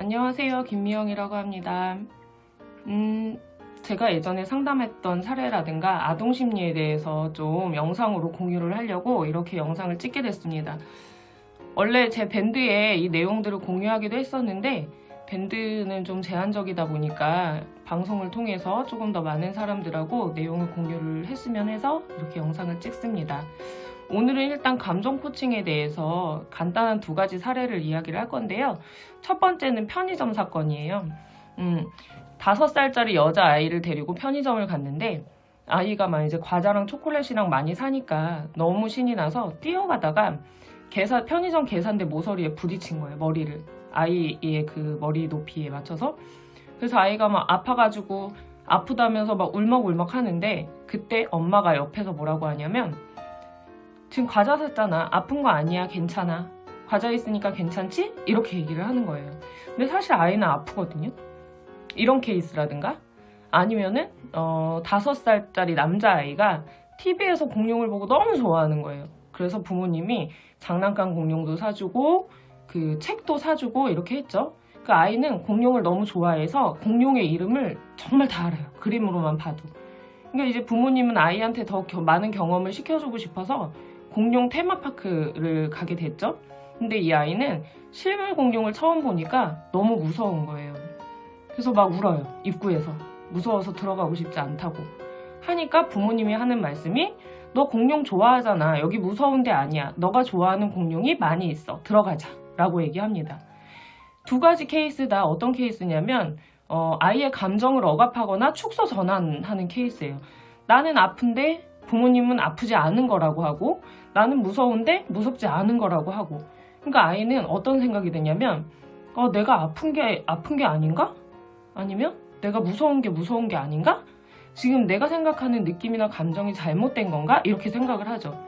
안녕하세요. 김미영이라고 합니다. 제가 예전에 상담했던 사례라든가 아동심리에 대해서 좀 영상으로 공유를 하려고 이렇게 영상을 찍게 됐습니다. 원래 제 밴드에 이 내용들을 공유하기도 했었는데 밴드는 좀 제한적이다 보니까 방송을 통해서 조금 더 많은 사람들하고 내용을 공유를 했으면 해서 이렇게 영상을 찍습니다. 오늘은 일단 감정 코칭에 대해서 간단한 두 가지 사례를 이야기를 할 건데요. 첫 번째는 편의점 사건이에요. 5살짜리 여자아이를 데리고 편의점을 갔는데 아이가 막 이제 과자랑 초콜릿이랑 많이 사니까 너무 신이 나서 뛰어가다가 편의점 계산대 모서리에 부딪힌 거예요. 머리를. 아이의 그 머리 높이에 맞춰서. 그래서 아이가 막 아파가지고 아프다면서 막 울먹울먹 하는데 그때 엄마가 옆에서 뭐라고 하냐면 지금 과자 샀잖아. 아픈 거 아니야. 괜찮아. 과자 있으니까 괜찮지? 이렇게 얘기를 하는 거예요. 근데 사실 아이는 아프거든요. 이런 케이스라든가 아니면은 5살짜리 남자아이가 TV에서 공룡을 보고 너무 좋아하는 거예요. 그래서 부모님이 장난감 공룡도 사주고 그 책도 사주고 이렇게 했죠. 그 아이는 공룡을 너무 좋아해서 공룡의 이름을 정말 다 알아요. 그림으로만 봐도. 그러니까 이제 부모님은 아이한테 더 많은 경험을 시켜주고 싶어서 공룡 테마파크를 가게 됐죠. 근데 이 아이는 실물 공룡을 처음 보니까 너무 무서운 거예요. 그래서 막 울어요. 입구에서. 무서워서 들어가고 싶지 않다고. 하니까 부모님이 하는 말씀이 너 공룡 좋아하잖아. 여기 무서운 데 아니야. 너가 좋아하는 공룡이 많이 있어. 들어가자. 라고 얘기합니다. 두 가지 케이스 다 어떤 케이스냐면 아이의 감정을 억압하거나 축소 전환하는 케이스예요. 나는 아픈데 부모님은 아프지 않은 거라고 하고 나는 무서운데 무섭지 않은 거라고 하고 그러니까 아이는 어떤 생각이 드냐면 내가 아픈 게 아닌가? 아니면 내가 무서운 게 아닌가? 지금 내가 생각하는 느낌이나 감정이 잘못된 건가? 이렇게 생각을 하죠.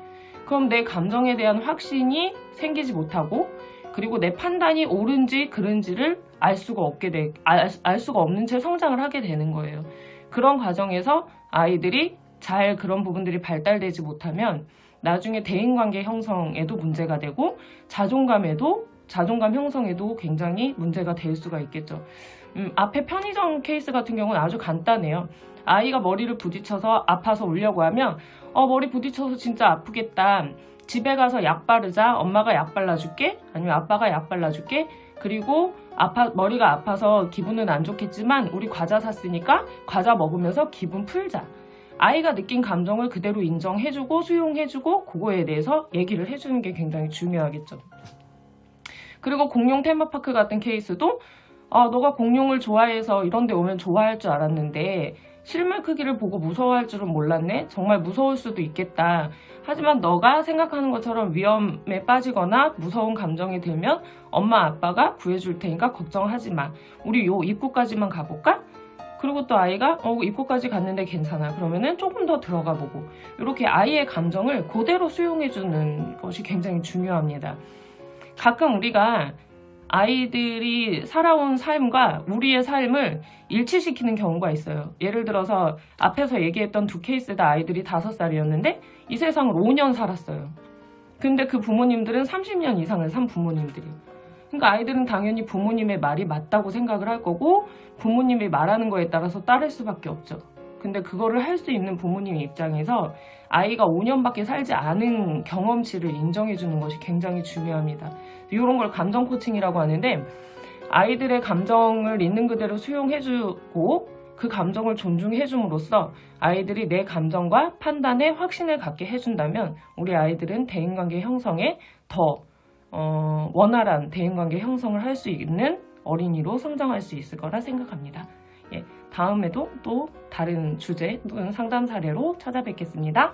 그럼 내 감정에 대한 확신이 생기지 못하고 그리고 내 판단이 옳은지 그른지를 알 수가 없는 채 성장을 하게 되는 거예요. 그런 과정에서 아이들이 잘 그런 부분들이 발달되지 못하면 나중에 대인관계 형성에도 문제가 되고 자존감 형성에도 굉장히 문제가 될 수가 있겠죠. 앞에 편의점 케이스 같은 경우는 아주 간단해요. 아이가 머리를 부딪혀서 아파서 울려고 하면 머리 부딪혀서 진짜 아프겠다. 집에 가서 약 바르자. 엄마가 약 발라줄게. 아니면 아빠가 약 발라줄게. 그리고 머리가 아파서 기분은 안 좋겠지만 우리 과자 샀으니까 과자 먹으면서 기분 풀자. 아이가 느낀 감정을 그대로 인정해주고 수용해주고 그거에 대해서 얘기를 해주는 게 굉장히 중요하겠죠. 그리고 공룡 테마파크 같은 케이스도 너가 공룡을 좋아해서 이런 데 오면 좋아할 줄 알았는데 실물 크기를 보고 무서워할 줄은 몰랐네. 정말 무서울 수도 있겠다. 하지만 너가 생각하는 것처럼 위험에 빠지거나 무서운 감정이 들면 엄마 아빠가 구해줄 테니까 걱정하지 마. 우리 요 입구까지만 가볼까? 그리고 또 아이가 입구까지 갔는데 괜찮아. 그러면은 조금 더 들어가 보고 이렇게 아이의 감정을 그대로 수용해주는 것이 굉장히 중요합니다. 가끔 우리가 아이들이 살아온 삶과 우리의 삶을 일치시키는 경우가 있어요. 예를 들어서 앞에서 얘기했던 두 케이스 다 아이들이 5살이었는데 이 세상을 5년 살았어요. 근데 그 부모님들은 30년 이상을 산 부모님들이에요. 그러니까 아이들은 당연히 부모님의 말이 맞다고 생각을 할 거고 부모님이 말하는 거에 따라서 따를 수밖에 없죠. 근데 그거를 할 수 있는 부모님 입장에서 아이가 5년밖에 살지 않은 경험치를 인정해 주는 것이 굉장히 중요합니다. 이런 걸 감정 코칭이라고 하는데 아이들의 감정을 있는 그대로 수용해 주고 그 감정을 존중해 줌으로써 아이들이 내 감정과 판단에 확신을 갖게 해준다면 우리 아이들은 대인관계 형성에 더 원활한 대인관계 형성을 할 수 있는 어린이로 성장할 수 있을 거라 생각합니다. 다음에도 또 다른 주제 또는 상담 사례로 찾아뵙겠습니다.